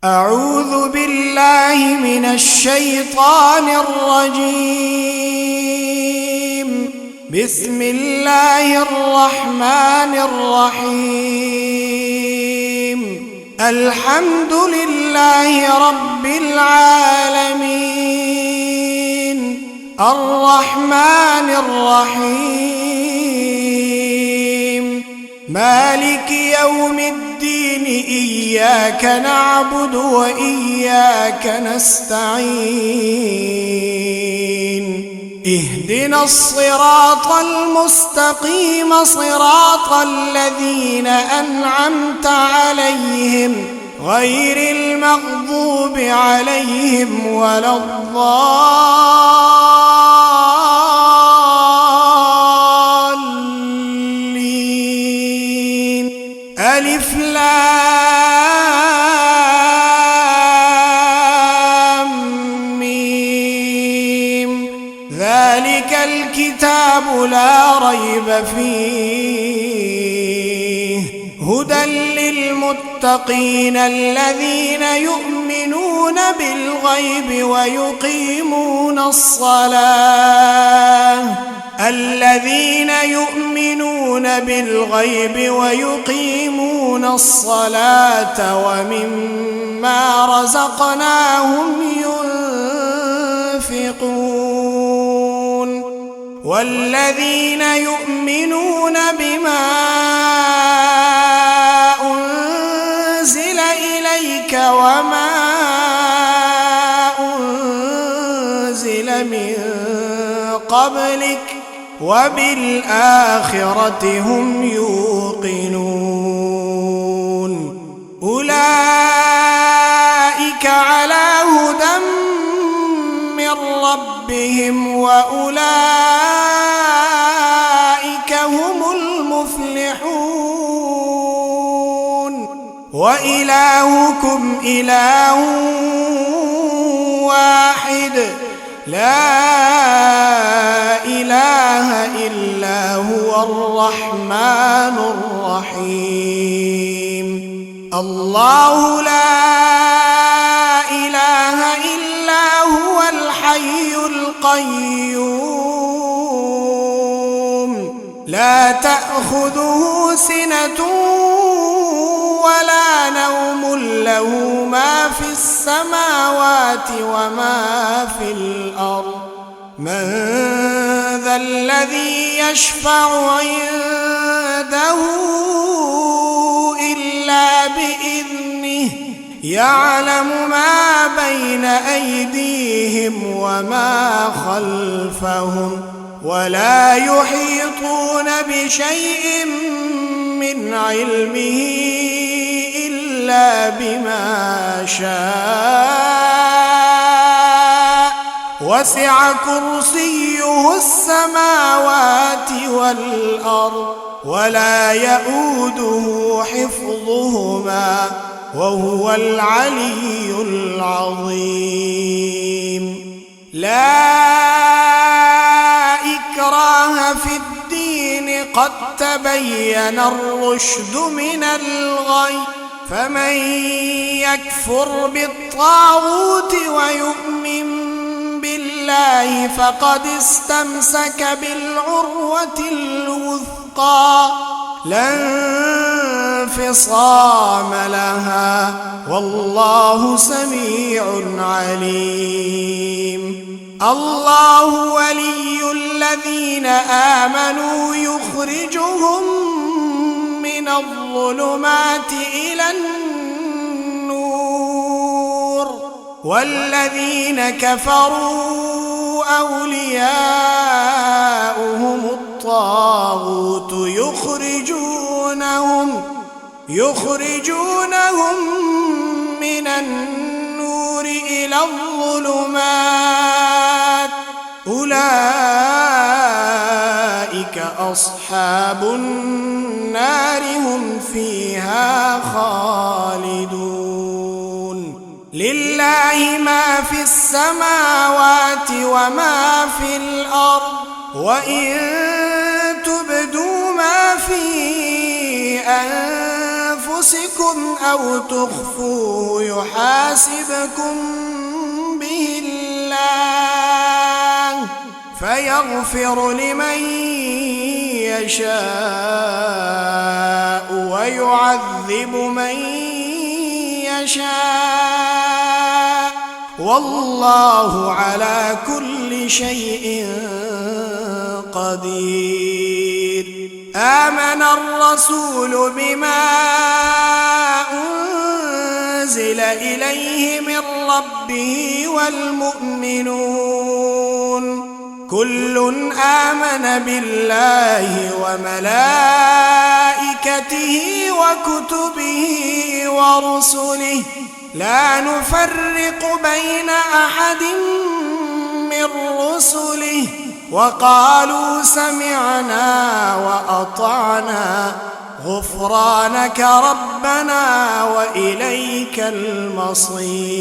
أعوذ بالله من الشيطان الرجيم. بسم الله الرحمن الرحيم. الحمد لله رب العالمين، الرحمن الرحيم، مالك يوم الدين، إياك نعبد وإياك نستعين. اهدنا الصراط المستقيم، صراط الذين أنعمت عليهم غير المغضوب عليهم ولا الضالين. ألف لام ميم. ذلك الكتاب لا ريب فيه، هدى للمتقين الذين يؤمنون بالغيب ويقيمون الصلاة ومما رزقناهم ينفقون. والذين يؤمنون بما أنزل إليك وما أنزل من قبلك وبالآخرة هم يوقنون. أولئك على هدى من ربهم وأولئك هم المفلحون. وإلهكم إله واحد، لا إله إلا هو الرحمن الرحيم. الله لا إله إلا هو الحي القيوم، لا تأخذه سنة ولا نوم، له ما في السماوات وما في الأرض. من ذا الذي يشفع عنده إلا بإذنه، يعلم ما بين أيديهم وما خلفهم، ولا يحيطون بشيء من علمه إلا بما شاء. وسع كرسيه السماوات والأرض، ولا يئوده حفظهما، وهو العلي العظيم. لا إكراه في الدين، قد تبين الرشد من الغي، فمن يكفر بالطاغوت ويؤمن بالله فقد استمسك بالعروة الوثقى، لا انفصام لها، والله سميع عليم. الله ولي الذين آمنوا يخرجهم من الظلمات إلى النور، والذين كفروا أولياؤهم الطاغوت يخرجونهم من النور إلى الظلمات. أولئك أصحاب النار، هم فيها خالدون. لله ما في السماوات وما في الأرض، وإن تبدوا ما في أنفسكم أنفسكم أو تخفوه يحاسبكم به الله فيغفر لمن يشاء ويعذب من يشاء والله على كل شيء قدير. آمن الرسول بما أنزل إليه من ربه والمؤمنون كل آمن بالله وملائكته وكتبه ورسله لا نفرق بين أحد من رسله وقالوا سمعنا وأطعنا غفرانك ربنا وإليك المصير.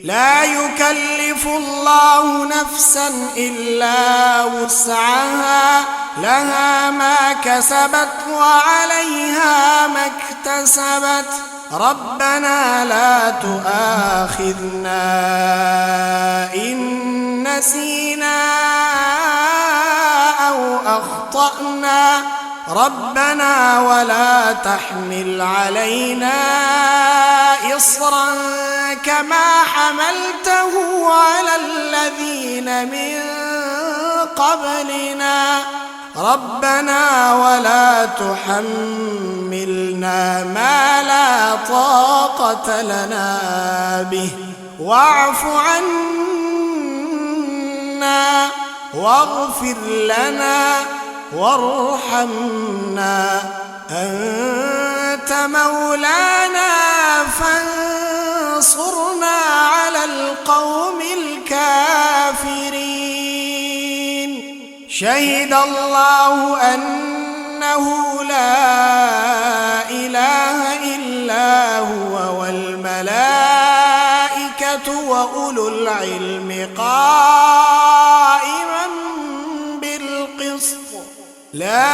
لا يكلف الله نفسا إلا وسعها لها ما كسبت وعليها ما اكتسبت ربنا لا تؤاخذنا إن نسينا أو أخطأنا ربنا ولا تحمل علينا إصرا كما حملته على الذين من قبلنا ربنا ولا تحملنا ما لا طاقة لنا به واعف عنا واغفر لنا وارحمنا أنت مولانا فانصرنا على القوم الكافرين. شهد الله أنه لا إله إلا هو والملائكة وأولو العلم قائما بالقسط لا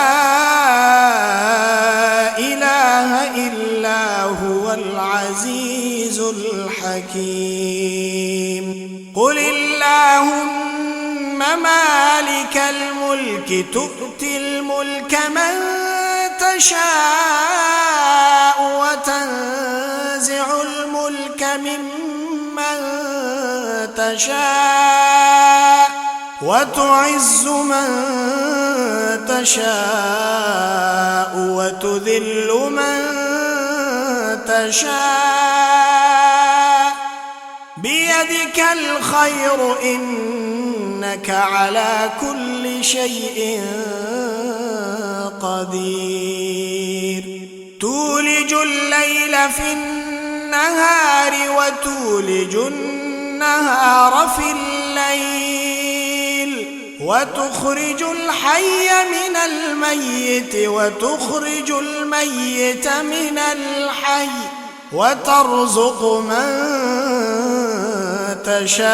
إله إلا هو العزيز الحكيم. قل اللهم مالك الملك تؤتي الملك من تشاء وتنزع الملك ممن تشاء وتعز من تشاء وتذل من تشاء بيدك الخير إنك على كل شيء قدير. تولج الليل في النهار وتولج النهار في الليل وتخرج الحي من الميت وتخرج الميت من الحي وترزق من تشاء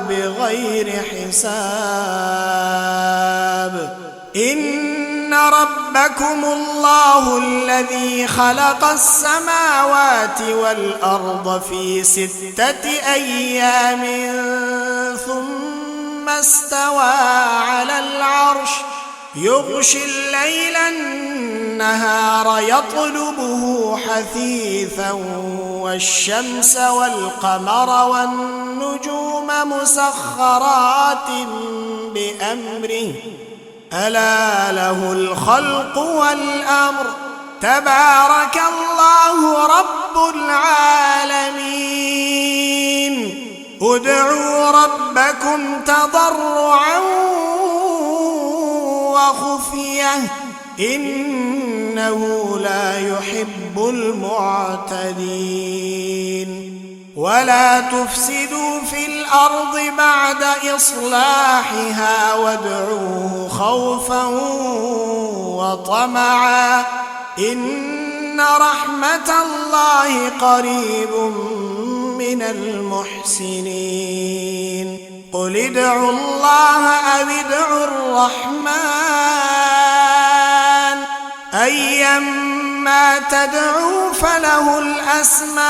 بغير حساب. إن ربكم الله الذي خلق السماوات والأرض في 6 أيام ثم استوى على العرش يغشي الليل النهار يطلبه حثيثا والشمس والقمر والنجوم مسخرات بأمره ألا له الخلق والأمر تبارك الله رب العالمين. ادعوا ربكم تضرعا وخفية إنه لا يحب المعتدين. ولا تفسدوا في الأرض بعد إصلاحها وادعوه خوفا وطمعا إن رحمة الله قريب من المحسنين. قل ادعوا الله أو ادعوا الرحمن أيما تدعوا فله الأسماء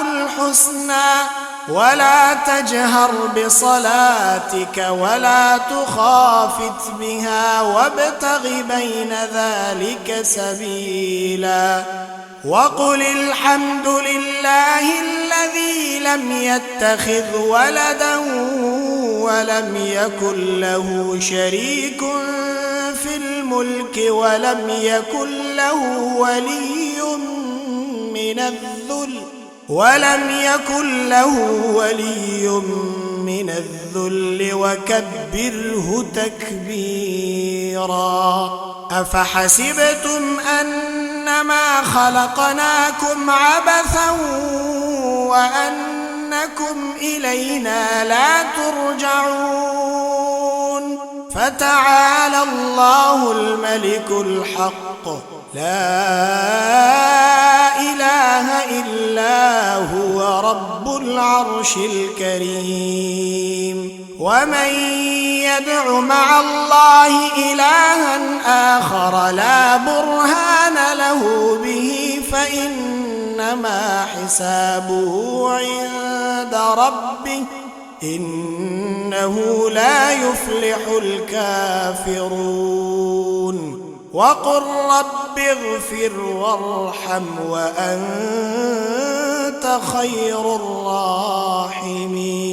الحسنى ولا تجهر بصلاتك ولا تخافت بها وابتغ بين ذلك سبيلا وقل الحمد لله الذي لم يتخذ ولدا ولم يكن له شريك في الملك ولم يكن له ولي من الذل وكبره تكبيرا أفحسبتم أنما خلقناكم عبثا وأنكم إلينا لا ترجعون فتعالى الله الملك الحق لا إله إلا هو رب العرش الكريم ومن يدع مع الله إلها آخر لا برهان له به فإنما حسابه عند ربه إنه لا يفلح الكافرون وقل رب اغفر وارحم وأنت خير الراحمين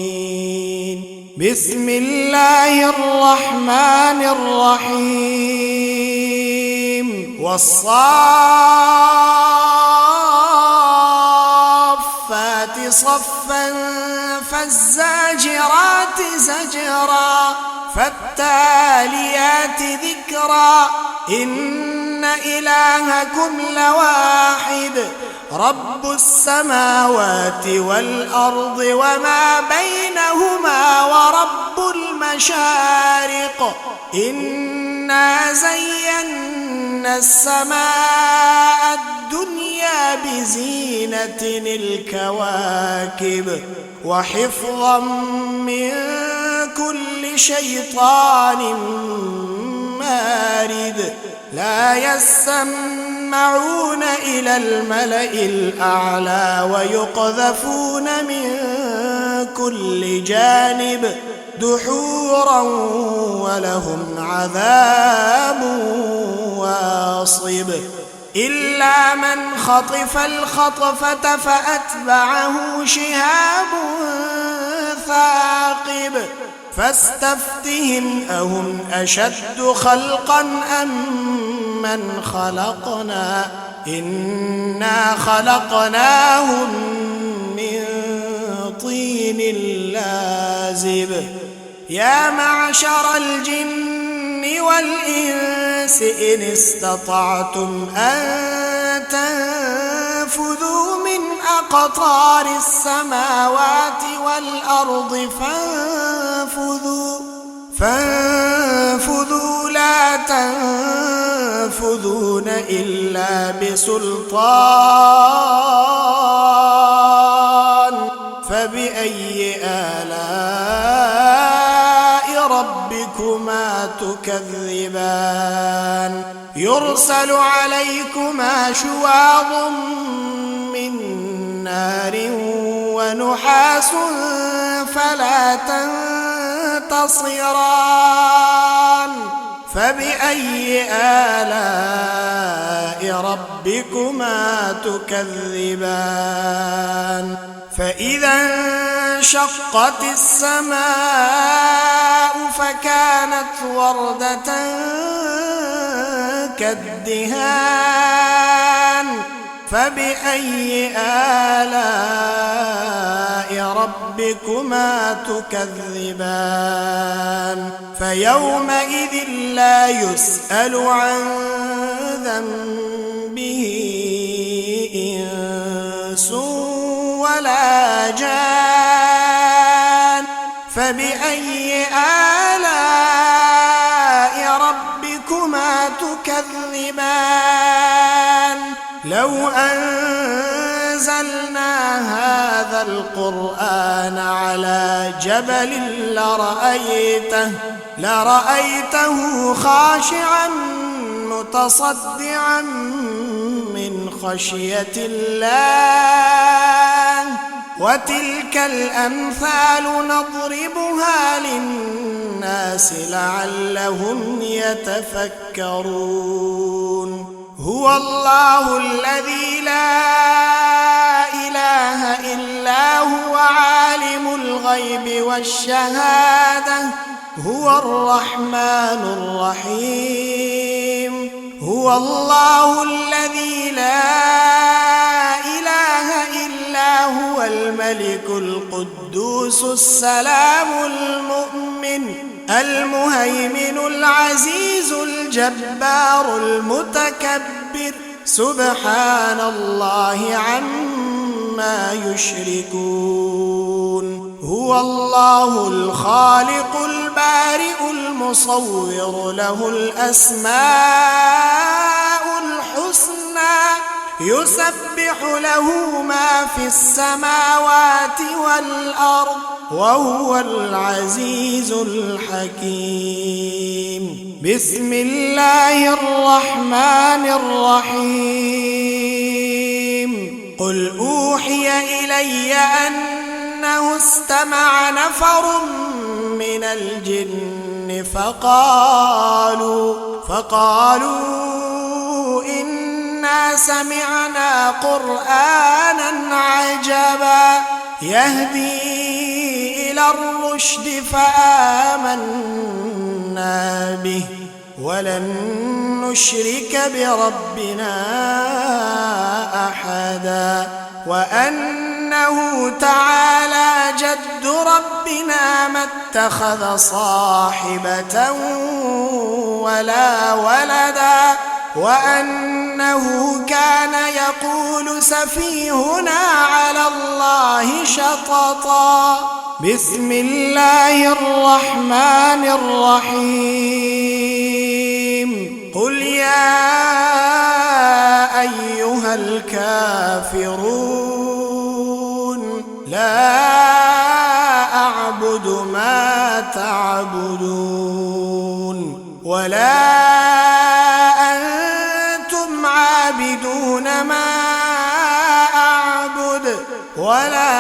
بسم الله الرحمن الرحيم والصافات صفا فالزاجرات زجرا فالتاليات ذكرا إن إلهكم لواحد رب السماوات والأرض وما بينهما ورب المشارق إنا زينا السماء الدنيا بزينة الكواكب وحفظا من كل شيطان مارد لا يسمعون إلى الملأ الأعلى ويقذفون من كل جانب دحورا ولهم عذاب واصب إلا من خطف الخطفة فأتبعه شهاب ثاقب فاستفتهم أهم أشد خلقا أم من خلقنا إنا خلقناهم من طين لازب يا معشر الجن والإنس إن استطعتم أن تنفذوا من أقطار السماوات والأرض فانفذوا لا تنفذون إلا بسلطان فبأي آلاء ربكما تكذبان يرسل عليكما شواظ من نار ونحاس فلا تنتصران فبأي آلاء ربكما تكذبان فإذا انشقت السماء فكانت وردة كالدهان فبأي آلاء ربكما تكذبان فيومئذ لا يسأل عن ذنبه إنس ولا جان فبأي آلاء ربكما تكذبان لو أن أنزلنا هذا القرآن على جبل لرأيته خاشعا متصدعا من خشية الله وتلك الأمثال نضربها للناس لعلهم يتفكرون هو الله الذي لا إله إلا هو عالم الغيب والشهادة هو الرحمن الرحيم هو الله الذي لا إله إلا هو الملك القدوس السلام المؤمن المهيمن العزيز الجبار المتكبر سبحان الله عما يشركون هو الله الخالق البارئ المصور له الأسماء الحسنى يسبح له ما في السماوات والأرض وهو العزيز الحكيم بسم الله الرحمن الرحيم قل أوحي إلي أنه استمع نفر من الجن فقالوا إنا سمعنا قرآنا عجبا يهدي إلى الرشد فآمنا به ولن نشرك بربنا أحدا وأنه تعالى جد ربنا ما اتخذ صاحبة ولا ولدا وأنه كان يقول سفيهنا على الله شططا بسم الله الرحمن الرحيم قل يا أيها الكافرون لا أعبد ما تعبدون ولا أنتم عابدون ما أعبد ولا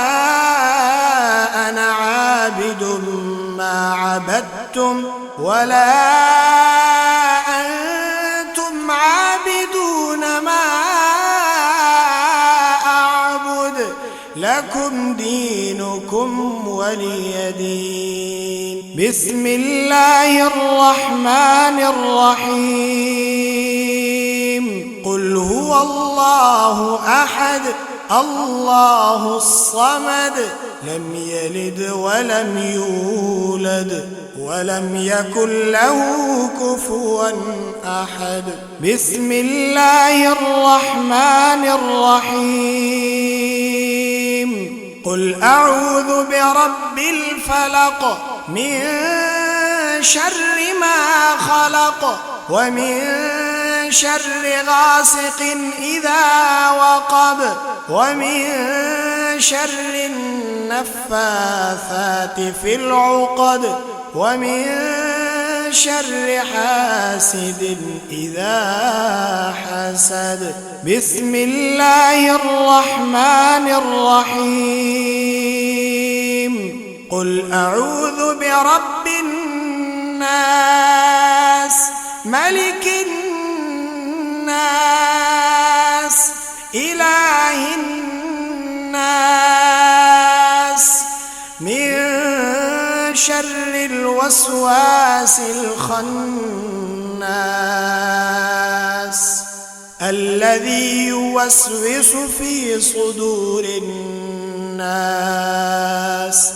أنا عابد ما عبدتم ولا أنتم عابدون ما أعبد لكم دينكم ولي دين بسم الله الرحمن الرحيم قل هو الله أحد الله الصمد لم يلد ولم يولد ولم يكن له كفوا أحد بسم الله الرحمن الرحيم قل أعوذ برب الفلق من شر ما خلق ومن شر غاسق إذا وقب ومن شر النفاثات في العقد ومن شر حاسد إذا حسد بسم الله الرحمن الرحيم قل أعوذ برب الناس ملك الناس إله الناس من شر الوسواس الخناس الذي يوسوس في صدور الناس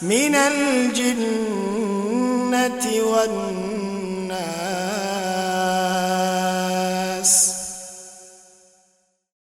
من الجنة والناس